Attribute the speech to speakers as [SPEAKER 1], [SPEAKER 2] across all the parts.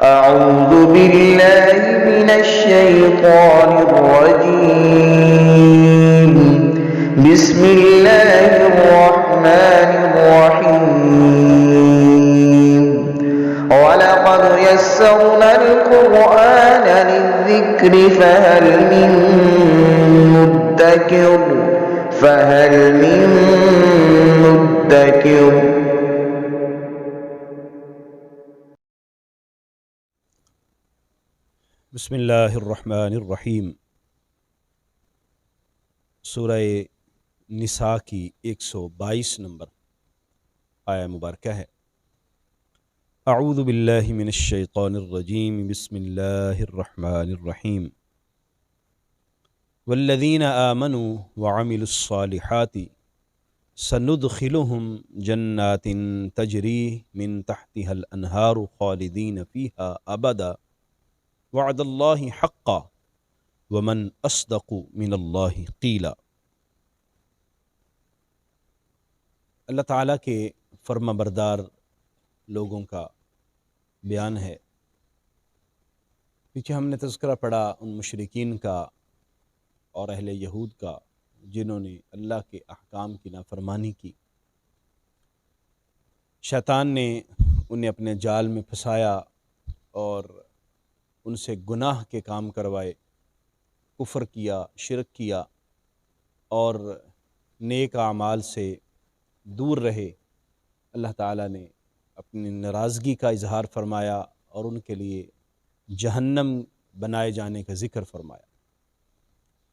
[SPEAKER 1] أعوذ بالله من الشيطان الرجيم. بسم الله الرحمن الرحيم. ولقد يسرنا القرآن للذكر فهل من مدكر.
[SPEAKER 2] بسم اللہ الرحمن الرحیم. سورہ نساء کی 122 نمبر آیہ مبارکہ ہے. اعوذ باللہ من الشیطان الرجیم. بسم اللہ الرحمن الرحیم. والذین آمنوا وعملوا الصالحات سندخلهم جنات تجری من تحتها الانہار خالدین فیہا ابدا وعد اللہ حقا ومن اصدق من اللہ قیلا. اللہ تعالیٰ کے فرما بردار لوگوں کا بیان ہے. پیچھے ہم نے تذکرہ پڑھا ان مشرکین کا اور اہل یہود کا جنہوں نے اللہ کے احکام کی نافرمانی کی. شیطان نے انہیں اپنے جال میں پھنسایا اور ان سے گناہ کے کام کروائے، کفر کیا، شرک کیا اور نیک اعمال سے دور رہے. اللہ تعالیٰ نے اپنی ناراضگی کا اظہار فرمایا اور ان کے لیے جہنم بنائے جانے کا ذکر فرمایا.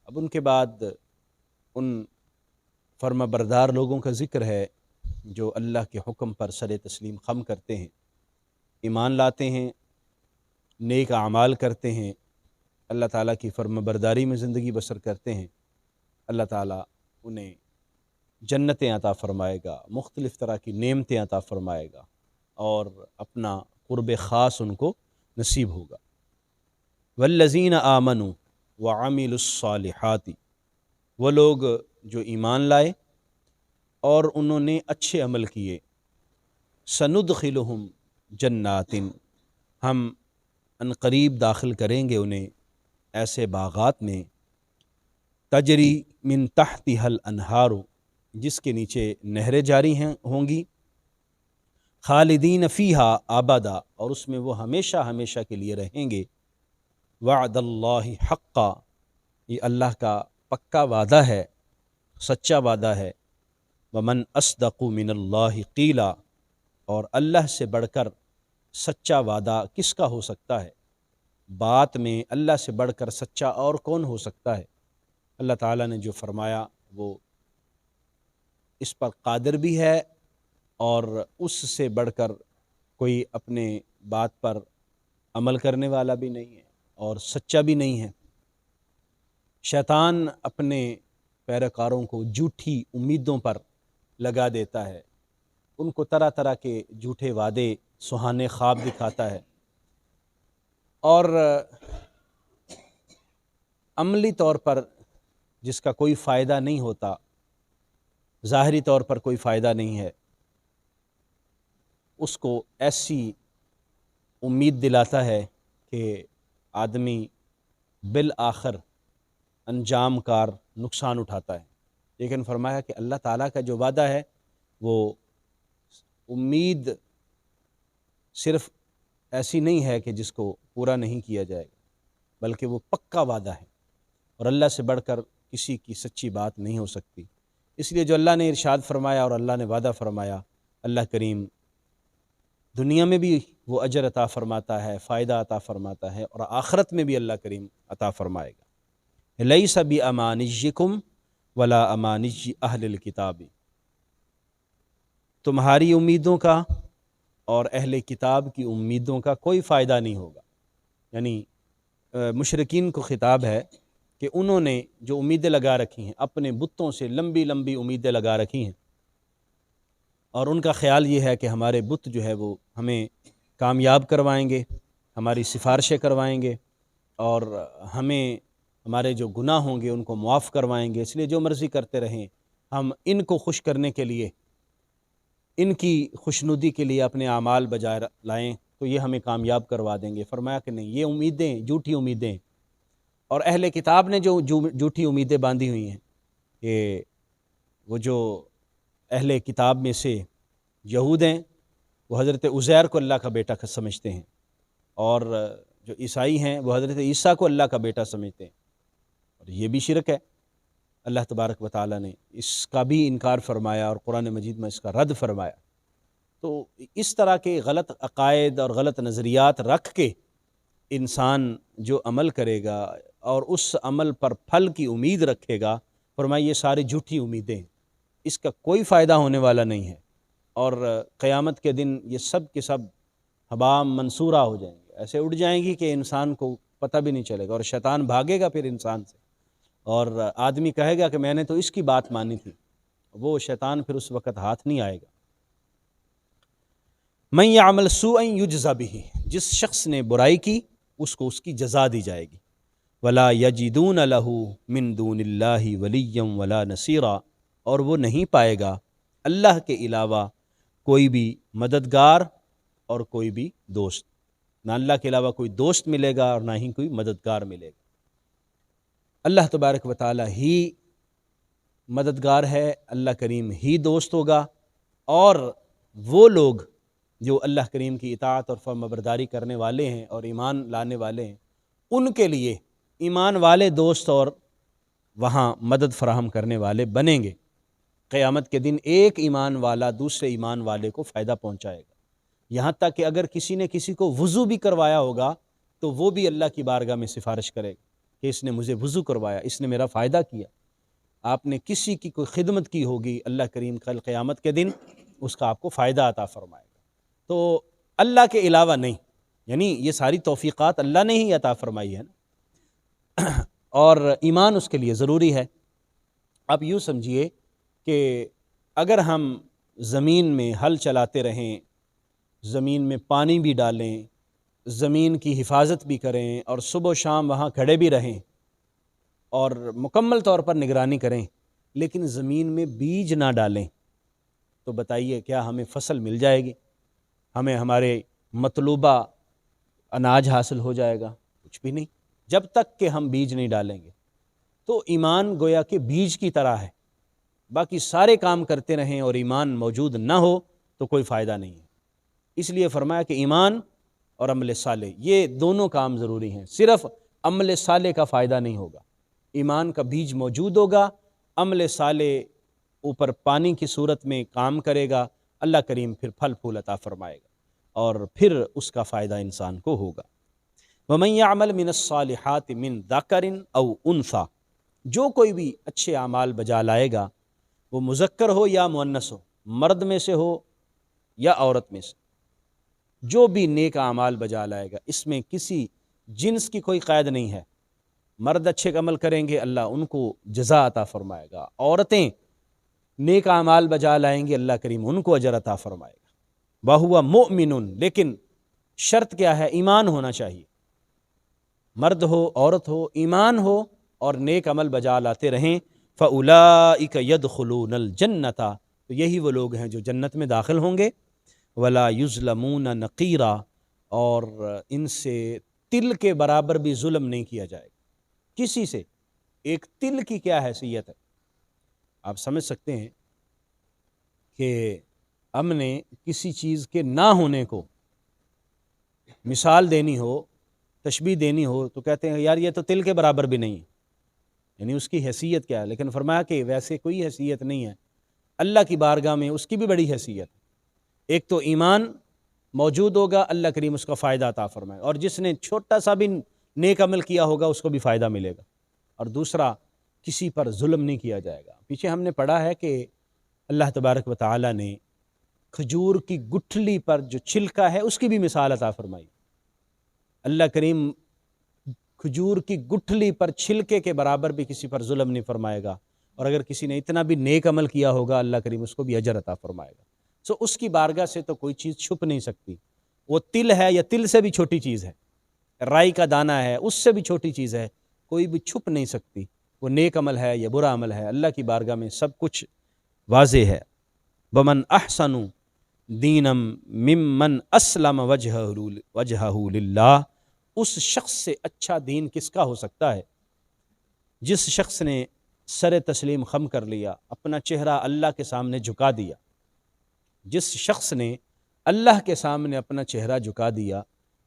[SPEAKER 2] اب ان کے بعد ان فرما بردار لوگوں کا ذکر ہے جو اللہ کے حکم پر سر تسلیم خم کرتے ہیں، ایمان لاتے ہیں، نیک اعمال کرتے ہیں، اللہ تعالیٰ کی فرما برداری میں زندگی بسر کرتے ہیں. اللہ تعالیٰ انہیں جنتیں عطا فرمائے گا، مختلف طرح کی نعمتیں عطا فرمائے گا اور اپنا قرب خاص ان کو نصیب ہوگا. والذین آمنوا وعملوا الصالحات، وہ لوگ جو ایمان لائے اور انہوں نے اچھے عمل کیے. سندخلہم جنات، ہم عنقریب داخل کریں گے انہیں ایسے باغات میں، تجری من تحتها الانہار، جس کے نیچے نہریں جاری ہوں گی، خالدین فیہا ابدا، اور اس میں وہ ہمیشہ ہمیشہ کے لیے رہیں گے. وعد اللہ حقا، یہ اللہ کا پکا وعدہ ہے، سچا وعدہ ہے. ومن اصدق من اللہ قیلا، اور اللہ سے بڑھ کر سچا وعدہ کس کا ہو سکتا ہے؟ بات میں اللہ سے بڑھ کر سچا اور کون ہو سکتا ہے؟ اللہ تعالیٰ نے جو فرمایا وہ اس پر قادر بھی ہے اور اس سے بڑھ کر کوئی اپنے بات پر عمل کرنے والا بھی نہیں ہے اور سچا بھی نہیں ہے. شیطان اپنے پیروکاروں کو جھوٹی امیدوں پر لگا دیتا ہے، ان کو طرح طرح کے جھوٹے وعدے، سہانے خواب دکھاتا ہے اور عملی طور پر جس کا کوئی فائدہ نہیں ہوتا، ظاہری طور پر کوئی فائدہ نہیں ہے، اس کو ایسی امید دلاتا ہے کہ آدمی بالآخر انجام کار نقصان اٹھاتا ہے. لیکن فرمایا کہ اللہ تعالیٰ کا جو وعدہ ہے وہ امید صرف ایسی نہیں ہے کہ جس کو پورا نہیں کیا جائے گا، بلکہ وہ پکا وعدہ ہے اور اللہ سے بڑھ کر کسی کی سچی بات نہیں ہو سکتی. اس لیے جو اللہ نے ارشاد فرمایا اور اللہ نے وعدہ فرمایا، اللہ کریم دنیا میں بھی وہ اجر عطا فرماتا ہے، فائدہ عطا فرماتا ہے، اور آخرت میں بھی اللہ کریم عطا فرمائے گا. لیس بامانیکم ولا امانی اہل الکتاب، تمہاری امیدوں کا اور اہل کتاب کی امیدوں کا کوئی فائدہ نہیں ہوگا. یعنی مشرکین کو خطاب ہے کہ انہوں نے جو امیدیں لگا رکھی ہیں، اپنے بتوں سے لمبی لمبی امیدیں لگا رکھی ہیں، اور ان کا خیال یہ ہے کہ ہمارے بت جو ہے وہ ہمیں کامیاب کروائیں گے، ہماری سفارشیں کروائیں گے اور ہمیں ہمارے جو گناہ ہوں گے ان کو معاف کروائیں گے. اس لیے جو مرضی کرتے رہیں، ہم ان کو خوش کرنے کے لیے، ان کی خوشنودی کے لیے اپنے اعمال بجائے لائیں تو یہ ہمیں کامیاب کروا دیں گے۔ فرمایا کہ نہیں، یہ امیدیں جھوٹی امیدیں، اور اہل کتاب نے جو جھوٹی امیدیں باندھی ہوئی ہیں کہ وہ جو اہل کتاب میں سے یہود ہیں وہ حضرت عزیر کو اللہ کا بیٹا سمجھتے ہیں، اور جو عیسائی ہیں وہ حضرت عیسیٰ کو اللہ کا بیٹا سمجھتے ہیں، اور یہ بھی شرک ہے۔ اللہ تبارک و تعالیٰ نے اس کا بھی انکار فرمایا اور قرآن مجید میں اس کا رد فرمایا۔ تو اس طرح کے غلط عقائد اور غلط نظریات رکھ کے انسان جو عمل کرے گا اور اس عمل پر پھل کی امید رکھے گا، فرمایا یہ ساری جھوٹی امیدیں ہیں، اس کا کوئی فائدہ ہونے والا نہیں ہے، اور قیامت کے دن یہ سب کے سب ہباء منصورہ ہو جائیں گے، ایسے اڑ جائیں گی کہ انسان کو پتہ بھی نہیں چلے گا، اور شیطان بھاگے گا پھر انسان سے، اور آدمی کہے گا کہ میں نے تو اس کی بات مانی تھی، وہ شیطان پھر اس وقت ہاتھ نہیں آئے گا۔ من یعمل سوءا یجزا بہ، جس شخص نے برائی کی اس کو اس کی جزا دی جائے گی۔ ولا یجدون لہ من دون اللہ ولیا ولا نصیرا، اور وہ نہیں پائے گا اللہ کے علاوہ کوئی بھی مددگار اور کوئی بھی دوست، نہ اللہ کے علاوہ کوئی دوست ملے گا اور نہ ہی کوئی مددگار ملے گا۔ اللہ تبارک و تعالی ہی مددگار ہے، اللہ کریم ہی دوست ہوگا، اور وہ لوگ جو اللہ کریم کی اطاعت اور فرمانبرداری کرنے والے ہیں اور ایمان لانے والے ہیں، ان کے لیے ایمان والے دوست اور وہاں مدد فراہم کرنے والے بنیں گے۔ قیامت کے دن ایک ایمان والا دوسرے ایمان والے کو فائدہ پہنچائے گا، یہاں تک کہ اگر کسی نے کسی کو وضو بھی کروایا ہوگا تو وہ بھی اللہ کی بارگاہ میں سفارش کرے گا کہ اس نے مجھے وضو کروایا، اس نے میرا فائدہ کیا۔ آپ نے کسی کی کوئی خدمت کی ہوگی، اللہ کریم کل قیامت کے دن اس کا آپ کو فائدہ عطا فرمائے گا۔ تو اللہ کے علاوہ نہیں، یعنی یہ ساری توفیقات اللہ نے ہی عطا فرمائی ہے نا، اور ایمان اس کے لیے ضروری ہے۔ آپ یوں سمجھیے کہ اگر ہم زمین میں ہل چلاتے رہیں، زمین میں پانی بھی ڈالیں، زمین کی حفاظت بھی کریں، اور صبح و شام وہاں کھڑے بھی رہیں اور مکمل طور پر نگرانی کریں، لیکن زمین میں بیج نہ ڈالیں، تو بتائیے کیا ہمیں فصل مل جائے گی؟ ہمیں ہمارے مطلوبہ اناج حاصل ہو جائے گا؟ کچھ بھی نہیں، جب تک کہ ہم بیج نہیں ڈالیں گے۔ تو ایمان گویا کہ بیج کی طرح ہے، باقی سارے کام کرتے رہیں اور ایمان موجود نہ ہو تو کوئی فائدہ نہیں ہے۔ اس لیے فرمایا کہ ایمان اور عمل صالح یہ دونوں کام ضروری ہیں، صرف عمل صالح کا فائدہ نہیں ہوگا، ایمان کا بیج موجود ہوگا، عمل صالح اوپر پانی کی صورت میں کام کرے گا، اللہ کریم پھر پھل پھول عطا فرمائے گا، اور پھر اس کا فائدہ انسان کو ہوگا۔ وَمَن يَعْمَلْ مِنَ الصَّالِحَاتِ مِن ذَكَرٍ أَوْ أُنثَىٰ، جو کوئی بھی اچھے اعمال بجا لائے گا، وہ مذکر ہو یا مؤنث ہو، مرد میں سے ہو یا عورت میں سے، جو بھی نیک اعمال بجا لائے گا، اس میں کسی جنس کی کوئی قید نہیں ہے۔ مرد اچھے عمل کریں گے، اللہ ان کو جزا عطا فرمائے گا، عورتیں نیک اعمال بجا لائیں گے، اللہ کریم ان کو اجر عطا فرمائے گا۔ وَهُوَ مُؤْمِنٌ، لیکن شرط کیا ہے؟ ایمان ہونا چاہیے، مرد ہو عورت ہو، ایمان ہو اور نیک عمل بجا لاتے رہیں۔ فَأُولَٰئِكَ يَدْخُلُونَ الْجَنَّةَ، تو یہی وہ لوگ ہیں جو جنت میں داخل ہوں گے۔ وَلَا يُظْلَمُونَ نَقِيرًا، اور ان سے تل کے برابر بھی ظلم نہیں کیا جائے گا کسی سے۔ ایک تل کی کیا حیثیت ہے؟ آپ سمجھ سکتے ہیں کہ ہم نے کسی چیز کے نہ ہونے کو مثال دینی ہو، تشبیہ دینی ہو، تو کہتے ہیں یار یہ تو تل کے برابر بھی نہیں ہے، یعنی اس کی حیثیت کیا ہے؟ لیکن فرمایا کہ ویسے کوئی حیثیت نہیں ہے، اللہ کی بارگاہ میں اس کی بھی بڑی حیثیت ہے۔ ایک تو ایمان موجود ہوگا، اللہ کریم اس کا فائدہ عطا فرمائے، اور جس نے چھوٹا سا بھی نیک عمل کیا ہوگا اس کو بھی فائدہ ملے گا، اور دوسرا کسی پر ظلم نہیں کیا جائے گا۔ پیچھے ہم نے پڑھا ہے کہ اللہ تبارک و تعالی نے کھجور کی گٹھلی پر جو چھلکا ہے اس کی بھی مثال عطا فرمائی۔ اللہ کریم کھجور کی گٹھلی پر چھلکے کے برابر بھی کسی پر ظلم نہیں فرمائے گا، اور اگر کسی نے اتنا بھی نیک عمل کیا ہوگا اللہ کریم اس کو بھی اجر عطا فرمائے گا۔ سو اس کی بارگاہ سے تو کوئی چیز چھپ نہیں سکتی، وہ تل ہے یا تل سے بھی چھوٹی چیز ہے، رائی کا دانہ ہے اس سے بھی چھوٹی چیز ہے، کوئی بھی چھپ نہیں سکتی، وہ نیک عمل ہے یا برا عمل ہے، اللہ کی بارگاہ میں سب کچھ واضح ہے۔ وَمَنْ أَحْسَنُ دینم ممن اسلم وجہہ للہ، اس شخص سے اچھا دین کس کا ہو سکتا ہے جس شخص نے سر تسلیم خم کر لیا، اپنا چہرہ اللہ کے سامنے جھکا دیا. جس شخص نے اللہ کے سامنے اپنا چہرہ جھکا دیا،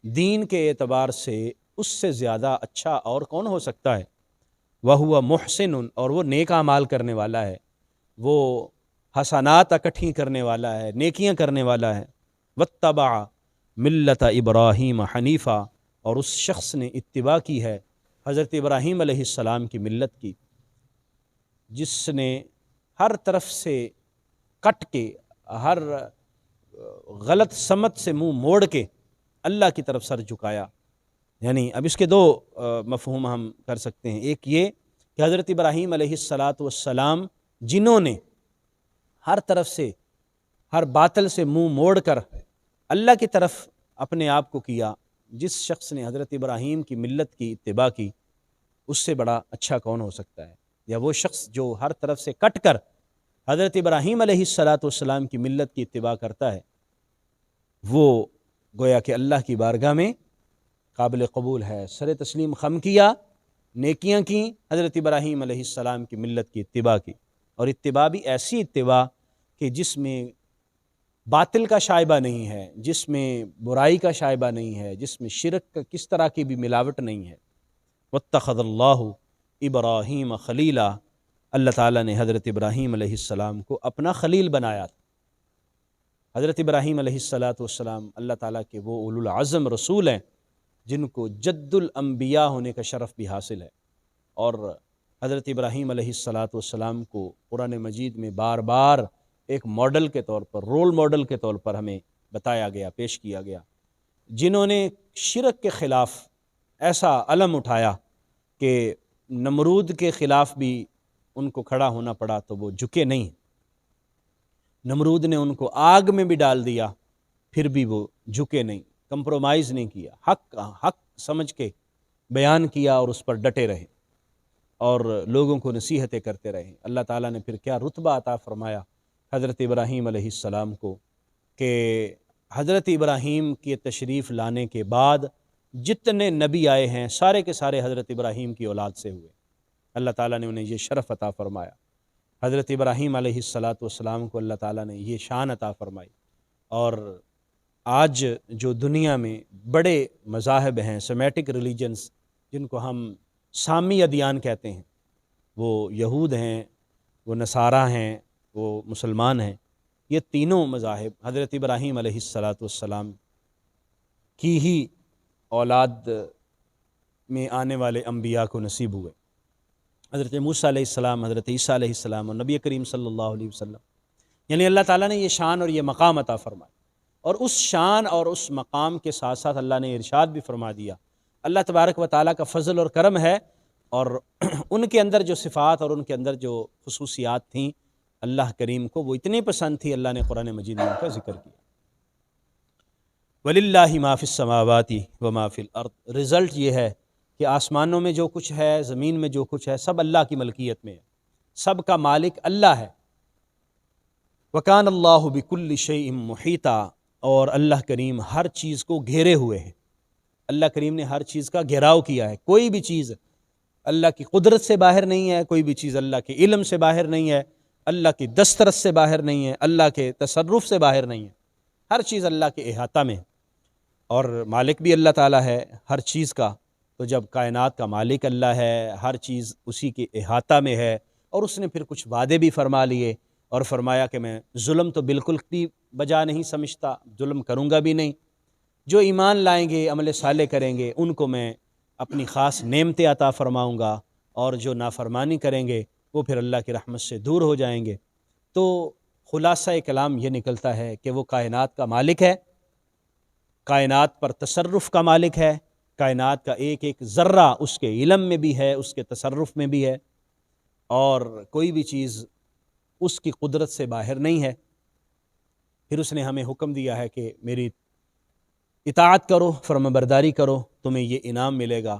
[SPEAKER 2] دین کے اعتبار سے اس سے زیادہ اچھا اور کون ہو سکتا ہے؟ وَهُوَ مُحْسِنٌ، اور وہ نیک اعمال کرنے والا ہے، وہ حسنات اکٹھی کرنے والا ہے، نیکیاں کرنے والا ہے. وَاتَّبَعَ مِلَّةَ إِبْرَاهِيمَ حنیفہ، اور اس شخص نے اتباع کی ہے حضرت ابراہیم علیہ السلام کی ملت کی، جس نے ہر طرف سے کٹ کے، ہر غلط سمت سے منہ موڑ کے اللہ کی طرف سر جھکایا. یعنی اب اس کے دو مفہوم ہم کر سکتے ہیں. ایک یہ کہ حضرت ابراہیم علیہ السلام جنہوں نے ہر طرف سے، ہر باطل سے منہ موڑ کر اللہ کی طرف اپنے آپ کو کیا، جس شخص نے حضرت ابراہیم کی ملت کی اتباع کی، اس سے بڑا اچھا کون ہو سکتا ہے؟ یا وہ شخص جو ہر طرف سے کٹ کر حضرت ابراہیم علیہ السلام کی ملت کی اتباع کرتا ہے، وہ گویا کہ اللہ کی بارگاہ میں قابل قبول ہے. سر تسلیم خم کیا، نیکیاں کی، حضرت ابراہیم علیہ السلام کی ملت کی اتباع کی، اور اتباع بھی ایسی اتباع کہ جس میں باطل کا شائبہ نہیں ہے، جس میں برائی کا شائبہ نہیں ہے، جس میں شرک کا کس طرح کی بھی ملاوٹ نہیں ہے. واتخذ اللہ ابراہیم خلیلا، اللہ تعالیٰ نے حضرت ابراہیم علیہ السلام کو اپنا خلیل بنایا تھا. حضرت ابراہیم علیہ السلام اللہ تعالیٰ کے وہ اولو العزم رسول ہیں جن کو جد الانبیاء ہونے کا شرف بھی حاصل ہے، اور حضرت ابراہیم علیہ السلام کو قرآن مجید میں بار بار ایک ماڈل کے طور پر، رول ماڈل کے طور پر ہمیں بتایا گیا، پیش کیا گیا، جنہوں نے شرک کے خلاف ایسا علم اٹھایا کہ نمرود کے خلاف بھی ان کو کھڑا ہونا پڑا تو وہ جھکے نہیں. نمرود نے ان کو آگ میں بھی ڈال دیا، پھر بھی وہ جھکے نہیں، کمپرومائز نہیں کیا، حق سمجھ کے بیان کیا اور اس پر ڈٹے رہے اور لوگوں کو نصیحتیں کرتے رہے. اللہ تعالیٰ نے پھر کیا رتبہ عطا فرمایا حضرت ابراہیم علیہ السلام کو کہ حضرت ابراہیم کے تشریف لانے کے بعد جتنے نبی آئے ہیں سارے کے سارے حضرت ابراہیم کی اولاد سے ہوئے. اللہ تعالیٰ نے انہیں یہ شرف عطا فرمایا. حضرت ابراہیم علیہ السلام کو اللہ تعالیٰ نے یہ شان عطا فرمائی. اور آج جو دنیا میں بڑے مذاہب ہیں، سیمیٹک ریلیجنز، جن کو ہم سامی ادیان کہتے ہیں، وہ یہود ہیں، وہ نصارہ ہیں، وہ مسلمان ہیں، یہ تینوں مذاہب حضرت ابراہیم علیہ السلام کی ہی اولاد میں آنے والے انبیاء کو نصیب ہوئے. حضرت موسیٰ علیہ السلام، حضرت عیسیٰ علیہ السلام اور نبی کریم صلی اللہ علیہ وسلم، یعنی اللہ تعالیٰ نے یہ شان اور یہ مقام عطا فرمایا. اور اس شان اور اس مقام کے ساتھ ساتھ اللہ نے ارشاد بھی فرما دیا. اللہ تبارک و تعالیٰ کا فضل اور کرم ہے، اور ان کے اندر جو صفات اور ان کے اندر جو خصوصیات تھیں اللہ کریم کو وہ اتنی پسند تھی، اللہ نے قرآن مجید میں ان کا ذکر کیا. وَلِلَّهِ مَا فِي السَّمَاوَاتِ وَمَا فِي الْأَرْضِ. رزلٹ یہ ہے کہ آسمانوں میں جو کچھ ہے، زمین میں جو کچھ ہے، سب اللہ کی ملکیت میں ہے، سب کا مالک اللہ ہے. وَكَانَ اللَّهُ بِكُلِّ شَيْءٍ مُحِيطًا. اور اللہ کریم ہر چیز کو گھیرے ہوئے ہیں. اللہ کریم نے ہر چیز کا گھیراؤ کیا ہے. کوئی بھی چیز اللہ کی قدرت سے باہر نہیں ہے، کوئی بھی چیز اللہ کے علم سے باہر نہیں ہے، اللہ کی دسترس سے باہر نہیں ہے، اللہ کے تصرف سے باہر نہیں ہے. ہر چیز اللہ کے احاطہ میں ہے، اور مالک بھی اللہ تعالیٰ ہے ہر چیز کا. تو جب کائنات کا مالک اللہ ہے، ہر چیز اسی کے احاطہ میں ہے، اور اس نے پھر کچھ وعدے بھی فرما لیے اور فرمایا کہ میں ظلم تو بالکل بھی بجا نہیں سمجھتا، ظلم کروں گا بھی نہیں. جو ایمان لائیں گے، عمل صالح کریں گے، ان کو میں اپنی خاص نعمتیں عطا فرماؤں گا، اور جو نافرمانی کریں گے وہ پھر اللہ کی رحمت سے دور ہو جائیں گے. تو خلاصہ کلام یہ نکلتا ہے کہ وہ کائنات کا مالک ہے، کائنات پر تصرف کا مالک ہے، کائنات کا ایک ایک ذرہ اس کے علم میں بھی ہے، اس کے تصرف میں بھی ہے، اور کوئی بھی چیز اس کی قدرت سے باہر نہیں ہے. پھر اس نے ہمیں حکم دیا ہے کہ میری اطاعت کرو، فرمانبرداری کرو، تمہیں یہ انعام ملے گا.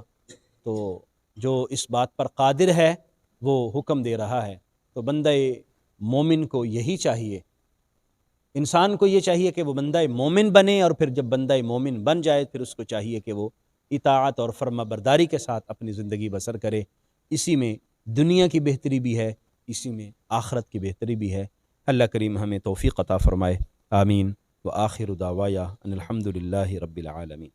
[SPEAKER 2] تو جو اس بات پر قادر ہے وہ حکم دے رہا ہے. تو بندہ مومن کو یہی چاہیے، انسان کو یہ چاہیے کہ وہ بندہ مومن بنے، اور پھر جب بندہ مومن بن جائے پھر اس کو چاہیے کہ وہ اطاعت اور فرما برداری کے ساتھ اپنی زندگی بسر کرے۔ اسی میں دنیا کی بہتری بھی ہے، اسی میں آخرت کی بہتری بھی ہے۔ اللہ کریم ہمیں توفیق عطا فرمائے، آمین۔ وآخر دعوایا ان الحمد للہ رب العالمین۔